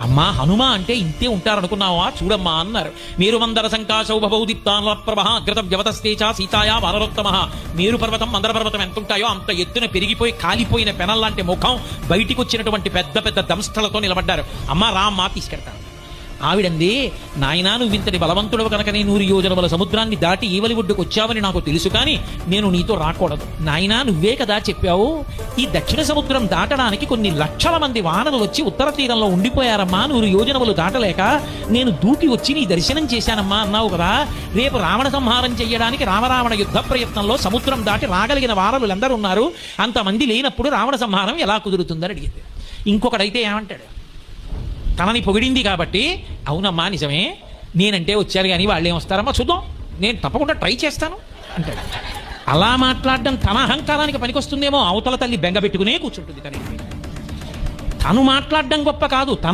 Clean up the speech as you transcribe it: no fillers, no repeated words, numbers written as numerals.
అమ్మా హనుమ అంటే ఇంతే ఉంటారనుకున్నావా, చూడమ్మా అన్నారు. మీరు మందర సంకాశౌభౌదిప్తాన ప్రభ గ్రత వ్యవతస్తేచ సీతాయా వానరోత్తమ. మేరు పర్వతం మందర పర్వతం ఎంత ఉంటాయో అంత ఎత్తున పెరిగిపోయి కాలిపోయిన పెనల్లాంటి ముఖం, బయటికి వచ్చినటువంటి పెద్ద పెద్ద దంష్టలతో నిలబడ్డారు. అమ్మా రామ్మా తీసుకెడతాను. ఆవిడంది, నాయనా నువ్వు ఇంతటి బలవంతుడవు కనుకనే 100 యోజనముల సముద్రాన్ని దాటి ఈవలి ఒడ్డుకు వచ్చావని నాకు తెలుసు, కానీ నేను నీతో రాకూడదు. నాయనా నువ్వే కదా చెప్పావు, ఈ దక్షిణ సముద్రం దాటడానికి కొన్ని లక్షల మంది వానరులు వచ్చి ఉత్తర తీరంలో ఉండిపోయారమ్మా, 100 యోజనములు దాటలేక నేను దూకి వచ్చి నీ దర్శనం చేశానమ్మా అన్నావు కదా. రేపు రావణ సంహారం చెయ్యడానికి రామరావణ యుద్ధ ప్రయత్నంలో సముద్రం దాటి రాగలిగిన వానరులు ఎందరు ఉన్నారు, అంతమంది లేనప్పుడు రావణ సంహారం ఎలా కుదురుతుందని అడిగింది. ఇంకొకడైతే ఏమంటాడు, తనని పొగిడింది కాబట్టి అవునమ్మా నిజమే, నేనంటే వచ్చారు కానీ వాళ్ళు ఏమొస్తారమ్మా చూద్దాం, నేను తప్పకుండా ట్రై చేస్తాను అంటాడు. అలా మాట్లాడడం తన అహంకారానికి పనికొస్తుందేమో, అవతల తల్లి బెంగ పెట్టుకునే కూర్చుంటుంది. కానీ తను మాట్లాడడం గొప్ప కాదు, తన